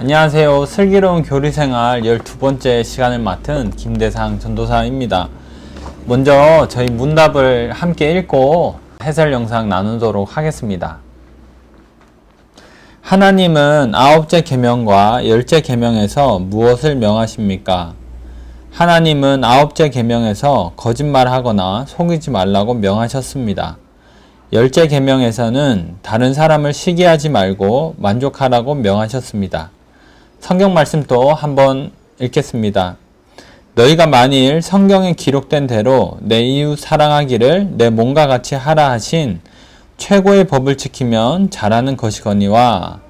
안녕하세요. 슬기로운 교리생활 12번째 시간을 맡은 김대상 전도사입니다. 먼저 저희 문답을 함께 읽고 해설 영상 나누도록 하겠습니다. 하나님은 9째 계명과 10째 계명에서 무엇을 명하십니까? 하나님은 9째 계명에서 거짓말하거나 속이지 말라고 명하셨습니다. 10째 계명에서는 다른 사람을 시기하지 말고 만족하라고 명하셨습니다. 성경 말씀도 한번 읽겠습니다. 너희가 만일 성경에 기록된 대로 내 이웃 사랑하기를 내 몸과 같이 하라 하신 최고의 법을 지키면 잘하는 것이거니와.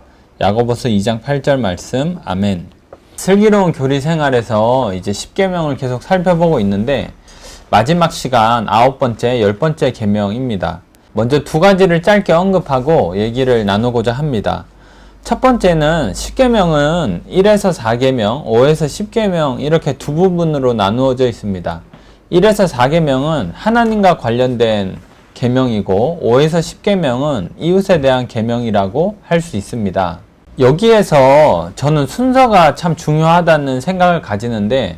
야고보서 2장 8절 말씀. 아멘. 슬기로운 교리 생활에서 이제 10계명을 계속 살펴보고 있는데 마지막 시간 9번째, 10번째 계명입니다. 먼저 두 가지를 짧게 언급하고 얘기를 나누고자 합니다. 첫 번째는 10계명은 1에서 4계명, 5에서 10계명 이렇게 두 부분으로 나누어져 있습니다. 1에서 4계명은 하나님과 관련된 계명이고 5에서 10계명은 이웃에 대한 계명이라고 할 수 있습니다. 여기에서 저는 순서가 참 중요하다는 생각을 가지는데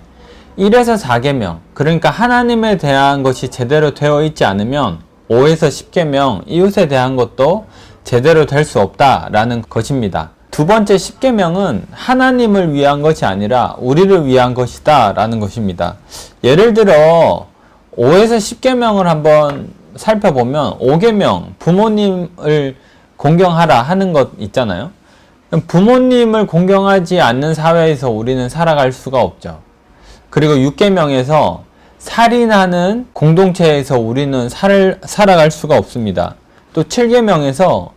1에서 4계명, 그러니까 하나님에 대한 것이 제대로 되어 있지 않으면 5에서 10계명, 이웃에 대한 것도 제대로 될 수 없다라는 것입니다. 두 번째 10계명은 하나님을 위한 것이 아니라 우리를 위한 것이다 라는 것입니다. 예를 들어 5에서 10계명을 한번 살펴보면 5계명, 부모님을 공경하라 하는 것 있잖아요. 부모님을 공경하지 않는 사회에서 우리는 살아갈 수가 없죠. 그리고 6계명에서 살인하는 공동체에서 우리는 살아갈 수가 없습니다. 또 7계명에서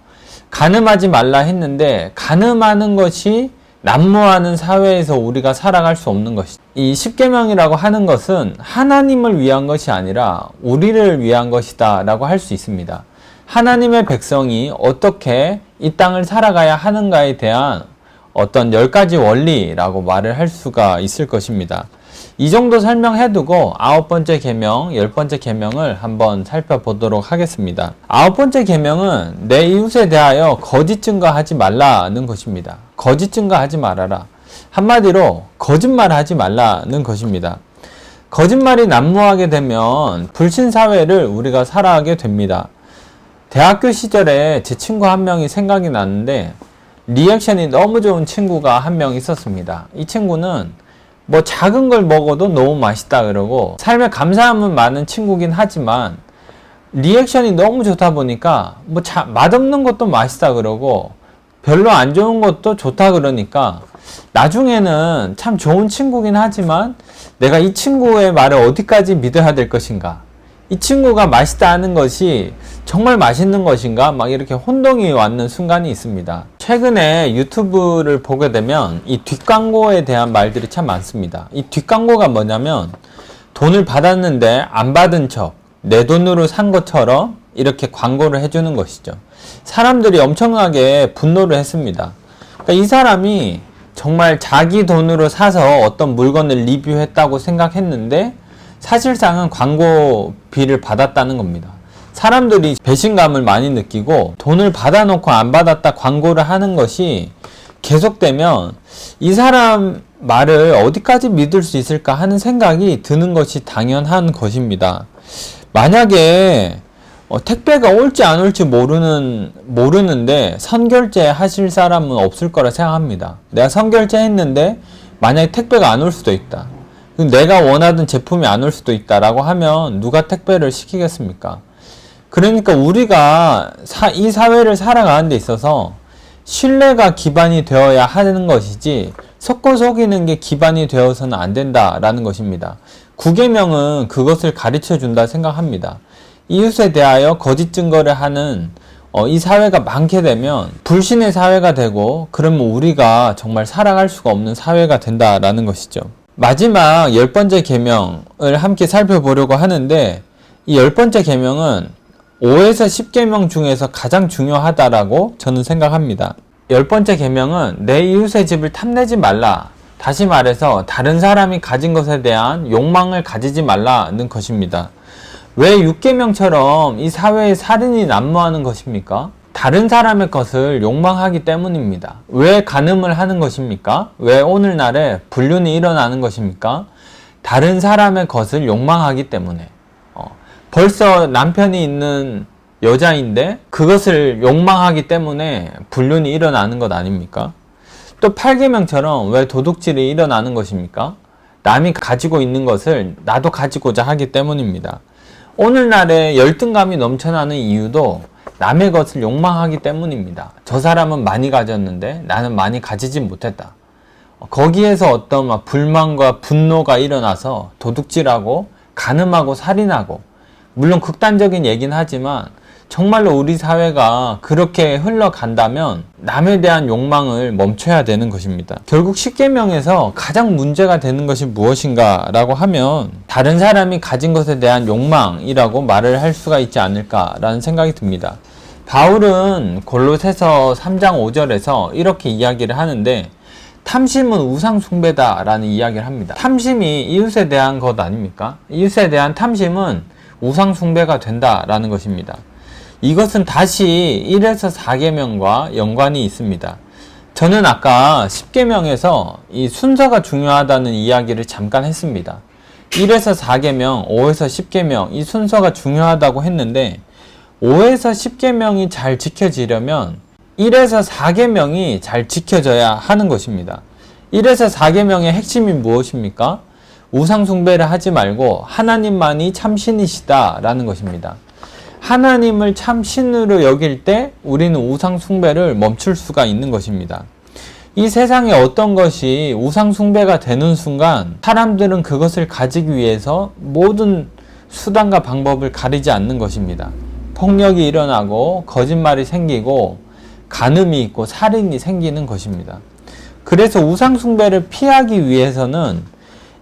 간음하지 말라 했는데 간음하는 것이 난무하는 사회에서 우리가 살아갈 수 없는 것이죠. 이 10계명이라고 하는 것은 하나님을 위한 것이 아니라 우리를 위한 것이다 라고 할 수 있습니다. 하나님의 백성이 어떻게 이 땅을 살아가야 하는가에 대한 어떤 10가지 원리라고 말을 할 수가 있을 것입니다. 이 정도 설명해두고 9번째 계명, 10번째 계명을 한번 살펴보도록 하겠습니다. 9번째 계명은 내 이웃에 대하여 거짓 증거하지 말라는 것입니다. 거짓 증거하지 말아라. 한마디로 거짓말하지 말라는 것입니다. 거짓말이 난무하게 되면 불신사회를 우리가 살아가게 됩니다. 대학교 시절에 제 친구 한 명이 생각이 나는데 리액션이 너무 좋은 친구가 한 명 있었습니다. 이 친구는 뭐 작은 걸 먹어도 너무 맛있다 그러고 삶에 감사함은 많은 친구긴 하지만 리액션이 너무 좋다 보니까 뭐 맛없는 것도 맛있다 그러고 별로 안 좋은 것도 좋다 그러니까 나중에는 참 좋은 친구긴 하지만 내가 이 친구의 말을 어디까지 믿어야 될 것인가, 이 친구가 맛있다 하는 것이 정말 맛있는 것인가, 막 이렇게 혼동이 왔는 순간이 있습니다. 최근에 유튜브를 보게 되면 이 뒷광고에 대한 말들이 참 많습니다. 이 뒷광고가 뭐냐면 돈을 받았는데 안 받은 척, 내 돈으로 산 것처럼 이렇게 광고를 해주는 것이죠. 사람들이 엄청나게 분노를 했습니다. 그러니까 이 사람이 정말 자기 돈으로 사서 어떤 물건을 리뷰했다고 생각했는데 사실상은 광고비를 받았다는 겁니다. 사람들이 배신감을 많이 느끼고 돈을 받아놓고 안 받았다 광고를 하는 것이 계속되면 이 사람 말을 어디까지 믿을 수 있을까 하는 생각이 드는 것이 당연한 것입니다. 만약에 택배가 올지 안 올지 모르는데 선결제 하실 사람은 없을 거라 생각합니다. 내가 선결제 했는데 만약에 택배가 안 올 수도 있다. 내가 원하던 제품이 안 올 수도 있다라고 하면 누가 택배를 시키겠습니까? 그러니까 우리가 이 사회를 살아가는 데 있어서 신뢰가 기반이 되어야 하는 것이지 섞어 속이는 게 기반이 되어서는 안 된다라는 것입니다. 9계명은 그것을 가르쳐 준다 생각합니다. 이웃에 대하여 거짓 증거를 하는 이 사회가 많게 되면 불신의 사회가 되고 그러면 우리가 정말 살아갈 수가 없는 사회가 된다라는 것이죠. 마지막 10번째 계명을 함께 살펴보려고 하는데 이 10번째 계명은 5에서 10계명 중에서 가장 중요하다라고 저는 생각합니다. 10번째 계명은 내 이웃의 집을 탐내지 말라. 다시 말해서 다른 사람이 가진 것에 대한 욕망을 가지지 말라는 것입니다. 왜 6계명처럼 이 사회에 살인이 난무하는 것입니까? 다른 사람의 것을 욕망하기 때문입니다. 왜 간음을 하는 것입니까? 왜 오늘날에 불륜이 일어나는 것입니까? 다른 사람의 것을 욕망하기 때문에. 벌써 남편이 있는 여자인데 그것을 욕망하기 때문에 불륜이 일어나는 것 아닙니까? 또 8계명처럼 왜 도둑질이 일어나는 것입니까? 남이 가지고 있는 것을 나도 가지고자 하기 때문입니다. 오늘날에 열등감이 넘쳐나는 이유도 남의 것을 욕망하기 때문입니다. 저 사람은 많이 가졌는데 나는 많이 가지지 못했다. 거기에서 어떤 불만과 분노가 일어나서 도둑질하고 간음하고 살인하고, 물론 극단적인 얘기는 하지만 정말로 우리 사회가 그렇게 흘러간다면 남에 대한 욕망을 멈춰야 되는 것입니다. 결국 10계명에서 가장 문제가 되는 것이 무엇인가 라고 하면 다른 사람이 가진 것에 대한 욕망이라고 말을 할 수가 있지 않을까라는 생각이 듭니다. 바울은 골로새서 3장 5절에서 이렇게 이야기를 하는데, 탐심은 우상 숭배다 라는 이야기를 합니다. 탐심이 이웃에 대한 것 아닙니까? 이웃에 대한 탐심은 우상 숭배가 된다라는 것입니다. 이것은 다시 1에서 4계명과 연관이 있습니다. 저는 아까 10계명에서 이 순서가 중요하다는 이야기를 잠깐 했습니다. 1에서 4계명, 5에서 10계명 이 순서가 중요하다고 했는데 5에서 10계명이 잘 지켜지려면 1에서 4계명이 잘 지켜져야 하는 것입니다. 1에서 4계명의 핵심이 무엇입니까? 우상 숭배를 하지 말고 하나님만이 참신이시다 라는 것입니다. 하나님을 참신으로 여길 때 우리는 우상 숭배를 멈출 수가 있는 것입니다. 이 세상에 어떤 것이 우상 숭배가 되는 순간 사람들은 그것을 가지기 위해서 모든 수단과 방법을 가리지 않는 것입니다. 폭력이 일어나고 거짓말이 생기고 간음이 있고 살인이 생기는 것입니다. 그래서 우상 숭배를 피하기 위해서는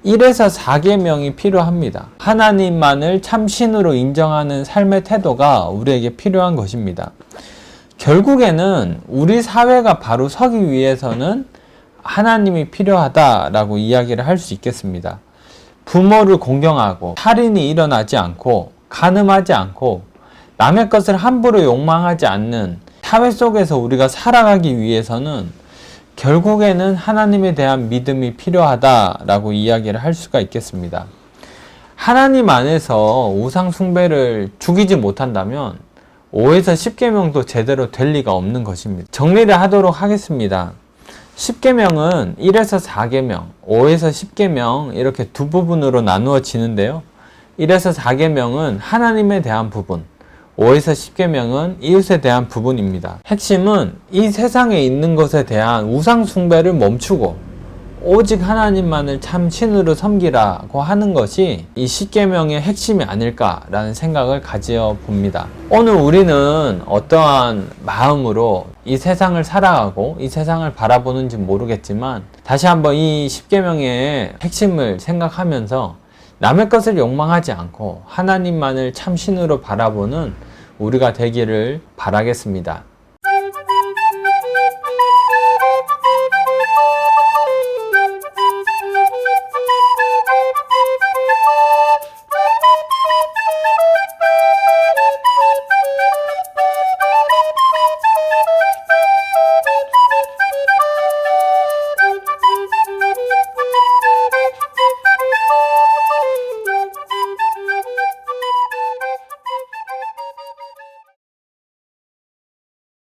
1에서 4계명이 필요합니다. 하나님만을 참신으로 인정하는 삶의 태도가 우리에게 필요한 것입니다. 결국에는 우리 사회가 바로 서기 위해서는 하나님이 필요하다라고 이야기를 할 수 있겠습니다. 부모를 공경하고 살인이 일어나지 않고 간음하지 않고 남의 것을 함부로 욕망하지 않는 사회 속에서 우리가 살아가기 위해서는 결국에는 하나님에 대한 믿음이 필요하다라고 이야기를 할 수가 있겠습니다. 하나님 안에서 우상 숭배를 죽이지 못한다면 5에서 10계명도 제대로 될 리가 없는 것입니다. 정리를 하도록 하겠습니다. 10계명은 1에서 4계명, 5에서 10계명 이렇게 두 부분으로 나누어지는데요. 1에서 4계명은 하나님에 대한 부분, 5에서 10계명은 이웃에 대한 부분입니다. 핵심은 이 세상에 있는 것에 대한 우상 숭배를 멈추고 오직 하나님만을 참 신으로 섬기라고 하는 것이 이 10계명의 핵심이 아닐까라는 생각을 가져 봅니다. 오늘 우리는 어떠한 마음으로 이 세상을 살아가고 이 세상을 바라보는지 모르겠지만 다시 한번 이 10계명의 핵심을 생각하면서 남의 것을 욕망하지 않고 하나님만을 참 신으로 바라보는 우리가 되기를 바라겠습니다.